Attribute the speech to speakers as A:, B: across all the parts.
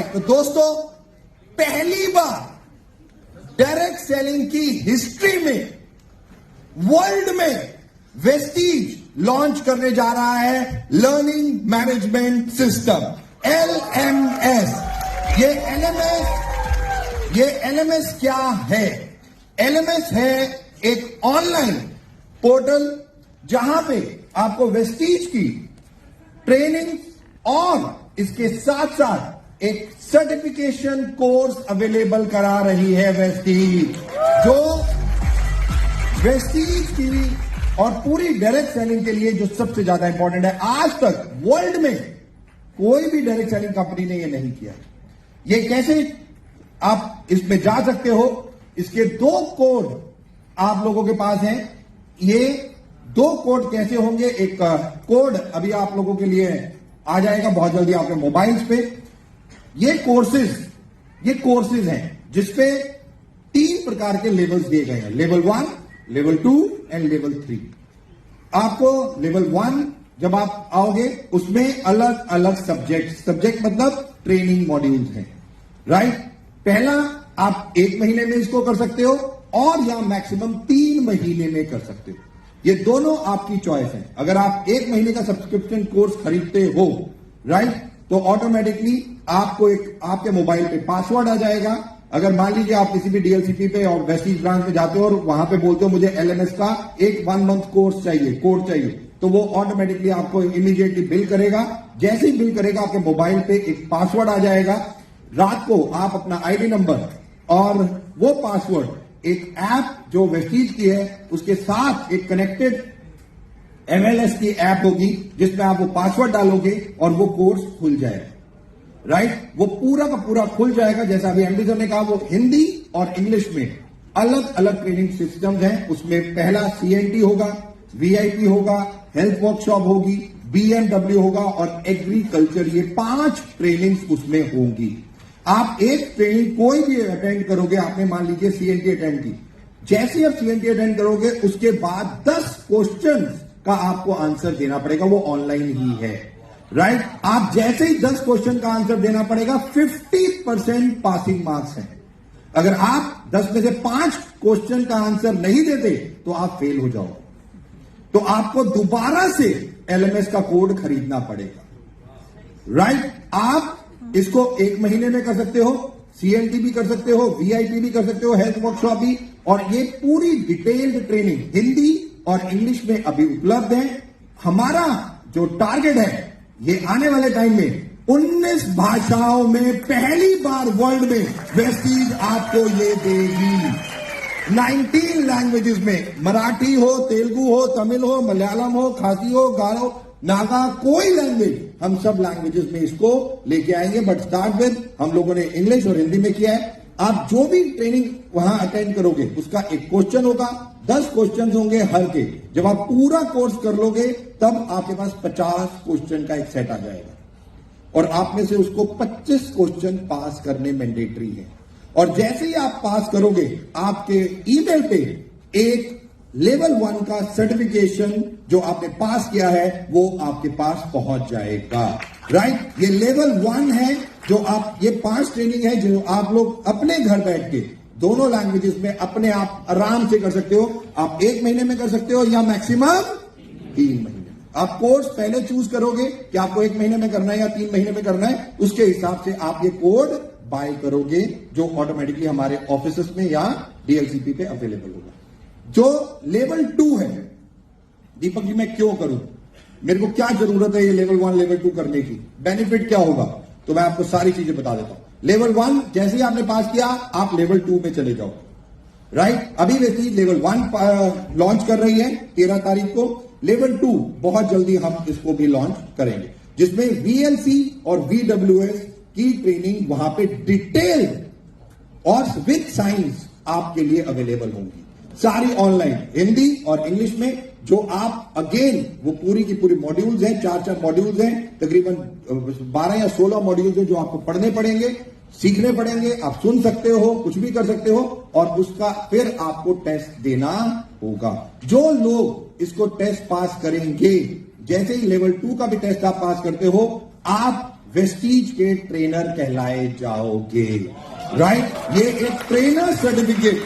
A: तो दोस्तों, पहली बार डायरेक्ट सेलिंग की हिस्ट्री में, वर्ल्ड में वेस्टीज लॉन्च करने जा रहा है लर्निंग मैनेजमेंट सिस्टम, LMS। ये LMS क्या है? LMS है एक ऑनलाइन पोर्टल जहां पे आपको वेस्टीज की ट्रेनिंग और इसके साथ साथ एक सर्टिफिकेशन कोर्स अवेलेबल करा रही है वेस्टीज, जो वेस्टीज की और पूरी डायरेक्ट सेलिंग के लिए जो सबसे ज्यादा इंपॉर्टेंट है। आज तक वर्ल्ड में कोई भी डायरेक्ट सेलिंग कंपनी ने यह नहीं किया। ये कैसे आप इसमें जा सकते हो? इसके 2 कोड आप लोगों के पास हैं। ये 2 कोड कैसे होंगे? एक कोड अभी आप लोगों के लिए आ जाएगा बहुत जल्दी आपके मोबाइल्स पे। ये कोर्सेज हैं जिसपे 3 प्रकार के लेवल्स दिए गए हैं, लेवल 1, लेवल 2 एंड लेवल 3। आपको लेवल 1 जब आप आओगे उसमें अलग अलग सब्जेक्ट मतलब ट्रेनिंग मॉड्यूल्स हैं, राइट। पहला आप 1 महीने में इसको कर सकते हो और या मैक्सिमम 3 महीने में कर सकते हो। ये दोनों आपकी चॉइस है। अगर आप 1 महीने का सब्सक्रिप्शन कोर्स खरीदते हो, राइट, तो ऑटोमेटिकली आपको एक आपके मोबाइल पे पासवर्ड आ जाएगा। अगर मान लीजिए आप किसी भी डीएलसीपी पे और वेस्टीज ब्रांच में जाते हो और वहां पे बोलते हो मुझे LMS का एक 1 मंथ कोर्स चाहिए, कोड चाहिए, तो वो ऑटोमेटिकली आपको इमीडिएटली बिल करेगा। जैसे ही बिल करेगा आपके मोबाइल पे एक पासवर्ड आ जाएगा। रात को आप अपना आईडी नंबर और वो पासवर्ड एक ऐप जो वेस्टीज की है उसके साथ एक कनेक्टेड MLS की ऐप होगी जिसमें आप वो पासवर्ड डालोगे और वो कोर्स खुल जाएगा, राइट। वो पूरा का पूरा खुल जाएगा। जैसा अभी एमडी सर ने कहा, वो हिंदी और इंग्लिश में अलग अलग ट्रेनिंग सिस्टम्स हैं। उसमें पहला CNT होगा, VIP होगा, हेल्थ वर्कशॉप होगी, BMW होगा और एग्रीकल्चर। ये 5 ट्रेनिंग्स उसमें होंगी। आप एक ट्रेनिंग कोई भी अटेंड करोगे, आपने मान लीजिए CNT अटेंड की, जैसे आप CNT अटेंड करोगे उसके बाद 10 क्वेश्चंस का आपको आंसर देना पड़ेगा। वो ऑनलाइन ही है, राइट। आप जैसे ही 10 क्वेश्चन का आंसर देना पड़ेगा, 50% पासिंग मार्क्स हैं। अगर आप 10 में से 5 क्वेश्चन का आंसर नहीं देते तो आप फेल हो जाओगे, तो आपको दोबारा से LMS का कोड खरीदना पड़ेगा, राइट। आप इसको 1 महीने में कर सकते हो, CNT भी कर सकते हो, VIP भी कर सकते हो, हेल्थ वर्कशॉप भी। और ये पूरी डिटेल्ड ट्रेनिंग हिंदी और इंग्लिश में अभी उपलब्ध है। हमारा जो टारगेट है, ये आने वाले टाइम में 19 भाषाओं में पहली बार वर्ल्ड में वेस्टीज आपको ये देगी। 19 लैंग्वेजेस में, मराठी हो, तेलुगु हो, तमिल हो, मलयालम हो, खासी हो, गारो, नागा, कोई लैंग्वेज, हम सब लैंग्वेजेस में इसको लेके आएंगे। बट स्टार्ट विद हम लोगों ने इंग्लिश और हिंदी में किया है। आप जो भी ट्रेनिंग वहां अटेंड करोगे उसका एक क्वेश्चन होगा, 10 क्वेश्चन होंगे हर के। जब आप पूरा कोर्स कर लोगे तब आपके पास 50 क्वेश्चन का एक सेट आ जाएगा और आप में से उसको 25 क्वेश्चन पास करने मैंडेटरी है। और जैसे ही आप पास करोगे, आपके ईमेल पे एक लेवल 1 का सर्टिफिकेशन जो आपने पास किया है वो आपके पास पहुंच जाएगा, राइट। ये लेवल 1 है जो आप, ये 5 ट्रेनिंग है जो आप लोग अपने घर बैठ के दोनों लैंग्वेजेस में अपने आप आराम से कर सकते हो। आप 1 महीने में कर सकते हो या मैक्सिमम 3 महीने। आप कोर्स पहले चूज करोगे कि आपको 1 महीने में करना है या 3 महीने में करना है, उसके हिसाब से आप ये कोड बाय करोगे जो ऑटोमेटिकली हमारे ऑफिस में या DLCP पे अवेलेबल होगा। जो लेवल 2 है, दीपक जी मैं क्यों करूं, मेरे को क्या जरूरत है ये लेवल 1 लेवल 2 करने की, बेनिफिट क्या होगा, तो मैं आपको सारी चीजें बता देता हूं। लेवल 1 जैसे ही आपने पास किया, आप लेवल 2 में चले जाओ, राइट। अभी वैसे लेवल 1 लॉन्च कर रही है 13 तारीख को। लेवल 2 बहुत जल्दी हम इसको भी लॉन्च करेंगे, जिसमें VLC और VWS की ट्रेनिंग वहां पे डिटेल और विद साइंस आपके लिए अवेलेबल होंगी, सारी ऑनलाइन, हिंदी और इंग्लिश में। जो आप अगेन वो पूरी की पूरी मॉड्यूल्स हैं, 4 मॉड्यूल्स हैं, तकरीबन 12 या 16 मॉड्यूल्स हैं जो आपको पढ़ने पड़ेंगे, सीखने पड़ेंगे। आप सुन सकते हो, कुछ भी कर सकते हो और उसका फिर आपको टेस्ट देना होगा। जो लोग इसको टेस्ट पास करेंगे, जैसे ही लेवल 2 का भी टेस्ट आप पास करते हो, आप वेस्टीज के ट्रेनर कहलाए जाओगे। राइट, ये एक ट्रेनर सर्टिफिकेट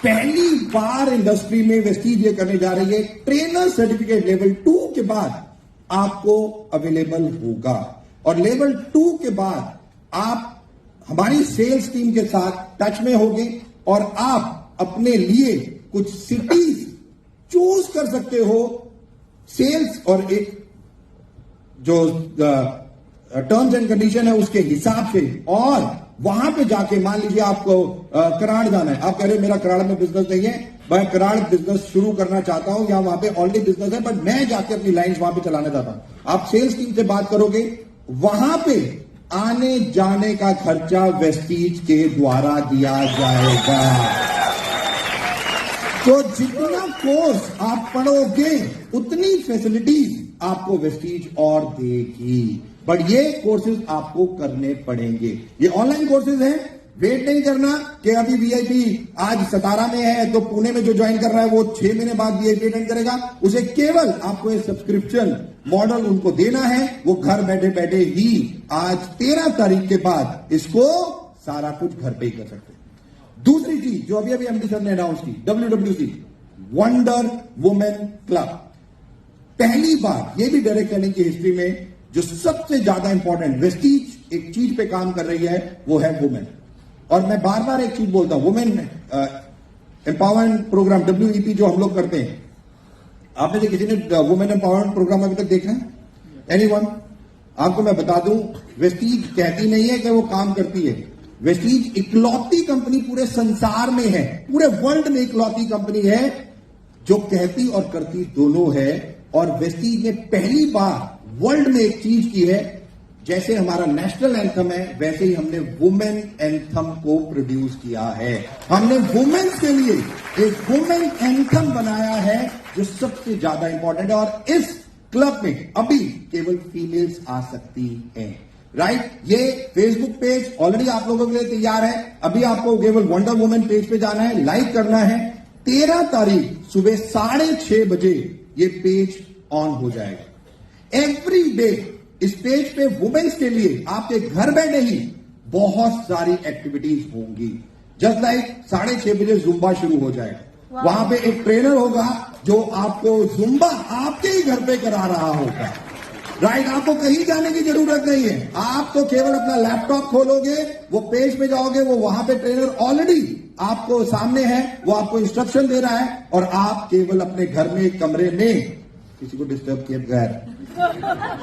A: पहली बार इंडस्ट्री में वेस्टीज ये करने जा रही है। ट्रेनर सर्टिफिकेट लेवल 2 के बाद आपको अवेलेबल होगा, और लेवल 2 के बाद आप हमारी सेल्स टीम के साथ टच में होंगे और आप अपने लिए कुछ सिटीज चूज कर सकते हो सेल्स और एक जो टर्म्स एंड कंडीशन है उसके हिसाब से, और वहां पे जाके मान लीजिए आपको कराड़ जाना है, आप कह रहे हो मेरा कराड़ में बिजनेस नहीं है, मैं कराड़ बिजनेस शुरू करना चाहता हूं, या वहां पे ऑलरेडी बिजनेस है बट मैं जाके अपनी लाइंस वहां पे चलाना चाहता हूं। आप सेल्स टीम से बात करोगे, वहां पे आने जाने का खर्चा वेस्टीज के द्वारा दिया जाएगा। तो जितना कोर्स आप पढ़ोगे उतनी फैसिलिटीज आपको वेस्टीज और देगी, बट ये कोर्सेज आपको करने पड़ेंगे। ये ऑनलाइन कोर्सेज हैं, वेट नहीं करना कि अभी वीआईपी आज 17 में है तो पुणे में जो ज्वाइन कर रहा है वो 6 महीने बाद वीआईपी अटेंड करेगा। उसे केवल आपको एक सब्सक्रिप्शन मॉडल उनको देना है, वो घर बैठे बैठे ही आज 13 तारीख के बाद इसको सारा कुछ घर पे ही कर सकते हैं। दूसरी चीज जो अभी एमडी सर ने अनाउंस की, WWC वंडर वुमेन क्लब, पहली बार ये भी डायरेक्ट सेलिंग की हिस्ट्री में जो सबसे ज्यादा इंपॉर्टेंट वेस्टीज एक चीज पे काम कर रही है वो है वुमेन। और मैं बार बार एक चीज बोलता हूं, वुमेन एम्पावरमेंट प्रोग्राम WEP जो हम लोग करते हैं, आपने से किसी ने वुमेन एम्पावरमेंट प्रोग्राम अभी तक देखा है? एनीवन? आपको मैं बता दूं, वेस्टीज कहती नहीं है कि वो काम करती है। वेस्टीज इकलौती कंपनी पूरे संसार में है, पूरे वर्ल्ड में इकलौती कंपनी है जो कहती और करती दोनों है। और वेस्टीज ने पहली बार वर्ल्ड में एक चीज की है, जैसे हमारा नेशनल एंथम है वैसे ही हमने वुमेन एंथम को प्रोड्यूस किया है। हमने वुमेन्स के लिए एक वुमेन एंथम बनाया है जो सबसे ज्यादा इंपॉर्टेंट है, और इस क्लब में अभी केवल फीमेल्स आ सकती हैं। राइट, ये फेसबुक पेज ऑलरेडी आप लोगों के लिए तैयार है, अभी आपको केवल वंडर वुमेन पेज पे जाना है, लाइक करना है। 13 तारीख सुबह 6:30 बजे ये पेज ऑन हो जाएगा। एवरी डे इस पेज पे वुमेन्स के लिए आपके घर बैठे ही बहुत सारी एक्टिविटीज होंगी। जस्ट लाइक 6:30 बजे जुम्बा शुरू हो जाएगा, वहां पे एक ट्रेनर होगा जो आपको जुम्बा आपके ही घर पे करा रहा होगा। राइट, आपको कहीं जाने की जरूरत नहीं है, आप तो केवल अपना लैपटॉप खोलोगे, वो पेज पे जाओगे, वो वहां पे ट्रेनर ऑलरेडी आपको सामने है, वो आपको इंस्ट्रक्शन दे रहा है, और आप केवल अपने घर में एक कमरे में किसी को डिस्टर्ब किए बगैर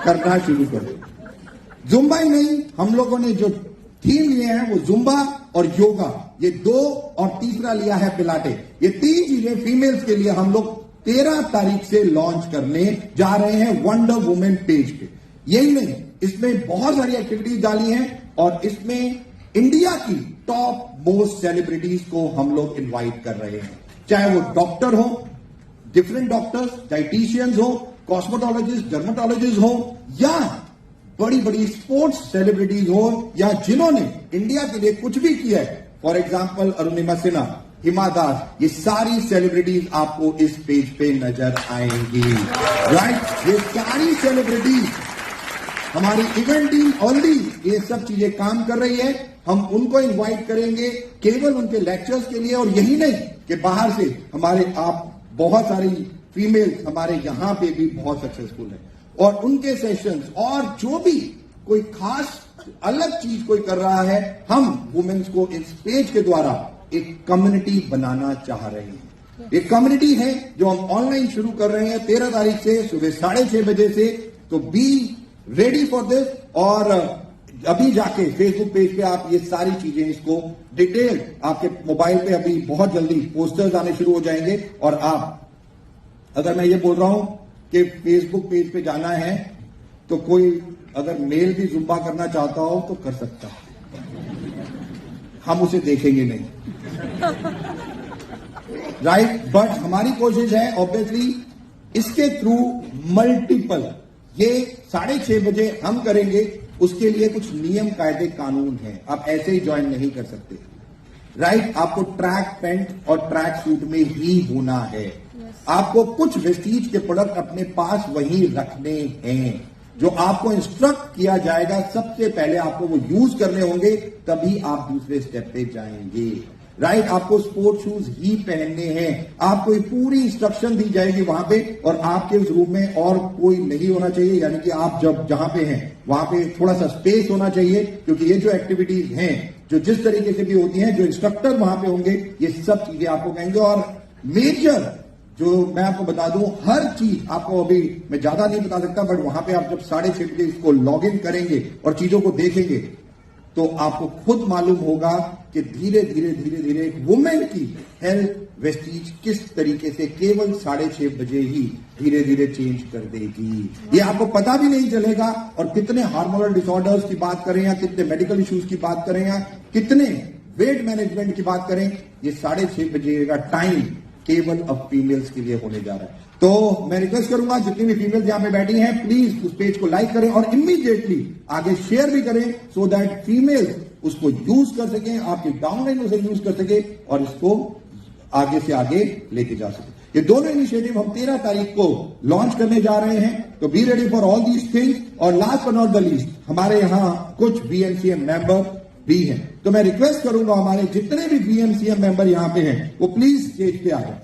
A: करना शुरू करो। जुम्बा ही नहीं, हम लोगों ने जो थीम लिए हैं वो जुम्बा और योगा, ये 2, और तीसरा लिया है पिलाटे। ये 3 चीजें फीमेल्स के लिए हम लोग 13 तारीख से लॉन्च करने जा रहे हैं वंडर वुमेन पेज पे। यही नहीं, इसमें बहुत सारी एक्टिविटीज डाली हैं, और इसमें इंडिया की टॉप मोस्ट सेलिब्रिटीज को हम लोग इनवाइट कर रहे हैं, चाहे वो डॉक्टर हो, डिफरेंट डॉक्टर्स, डाइटिशियंस हो, कॉस्मेटोलॉजिस्ट, डर्मेटोलॉजिस्ट हो, या बड़ी बड़ी स्पोर्ट्स सेलिब्रिटीज हो, या जिन्होंने इंडिया के लिए कुछ भी किया है, फॉर एग्जाम्पल अरुणिमा सिन्हा, हिमा दास, ये सारी सेलिब्रिटीज आपको इस पेज पे नजर आएंगी। राइट, ये सारी सेलिब्रिटीज हमारी इवेंट टीम ऑलरेडी ये सब चीजें काम कर रही है। हम उनको इनवाइट करेंगे केवल उनके लेक्चर्स के लिए, और यही नहीं कि बाहर से हमारे आप बहुत सारी फीमेल्स हमारे यहां पे भी बहुत सक्सेसफुल है, और उनके सेशंस, और जो भी कोई खास अलग चीज कोई कर रहा है, हम वुमेन्स को इस पेज के द्वारा एक कम्युनिटी बनाना चाह रहे हैं। एक कम्युनिटी है जो हम ऑनलाइन शुरू कर रहे हैं 13 तारीख से सुबह 6:30 बजे से। तो बी रेडी फॉर दिस, और अभी जाके फेसबुक पेज पे आप ये सारी चीजें इसको डिटेल आपके मोबाइल पे अभी बहुत जल्दी पोस्टर्स आने शुरू हो जाएंगे। और आप, अगर मैं ये बोल रहा हूं कि फेसबुक पेज पे जाना है तो कोई अगर मेल भी जुम्बा करना चाहता हो तो कर सकता है, हम उसे देखेंगे नहीं। राइट, बट हमारी कोशिश है ऑब्वियसली इसके थ्रू मल्टीपल, ये 6:30 बजे हम करेंगे, उसके लिए कुछ नियम कायदे कानून है, आप ऐसे ही ज्वाइन नहीं कर सकते। राइट, आपको ट्रैक पैंट और ट्रैक सूट में ही होना है। आपको कुछ वेस्टीज के प्रोडक्ट अपने पास वहीं रखने हैं। जो आपको इंस्ट्रक्ट किया जाएगा, सबसे पहले आपको वो यूज करने होंगे, तभी आप दूसरे स्टेप पे जाएंगे। राइट, आपको स्पोर्ट शूज ही पहनने हैं, आपको ये पूरी इंस्ट्रक्शन दी जाएगी वहां पे, और आपके उस रूम में और कोई नहीं होना चाहिए। यानी कि आप जब जहां पे हैं वहां पे थोड़ा सा स्पेस होना चाहिए, क्योंकि ये जो एक्टिविटीज हैं, जो जिस तरीके से भी होती हैं, जो इंस्ट्रक्टर वहां पे होंगे, ये सब चीजें आपको कहेंगे। और मेजर जो मैं आपको बता दूं, हर चीज आपको अभी मैं ज्यादा नहीं बता सकता, बट वहां पे आप जब 6:30 बजे इसको लॉग इन करेंगे और चीजों को देखेंगे, तो आपको खुद मालूम होगा कि धीरे धीरे धीरे धीरे एक वुमेन की हेल्थ वेस्टीज किस तरीके से केवल 6:30 बजे ही धीरे धीरे चेंज कर देगी। ये आपको पता भी नहीं चलेगा। और कितने हार्मोनल डिसऑर्डर्स की बात करें, या कितने मेडिकल इश्यूज की बात करें, या कितने वेट मैनेजमेंट की बात करें, ये 6:30 बजे का टाइम केवल अब फीमेल्स के लिए होने जा रहा है। तो मैं रिक्वेस्ट करूंगा, जितनी भी फीमेल्स यहां पे बैठी हैं, प्लीज उस पेज को लाइक करें और इमीडिएटली आगे शेयर भी करें, सो दैट फीमेल्स उसको यूज कर सकें, आपकी डाउनलाइन उसे यूज कर सके और इसको आगे से आगे लेके जा सके। ये दोनों इनिशिएटिव हम 13 तारीख को लॉन्च करने जा रहे हैं, तो be ready for all these things. और last but not the least, हमारे यहां कुछ बीएमसीएम मेंबर भी हैं, तो मैं रिक्वेस्ट करूंगा हमारे जितने भी बीएमसीएम मेंबर यहां पे हैं, वो प्लीज स्टेज पे आ जाए।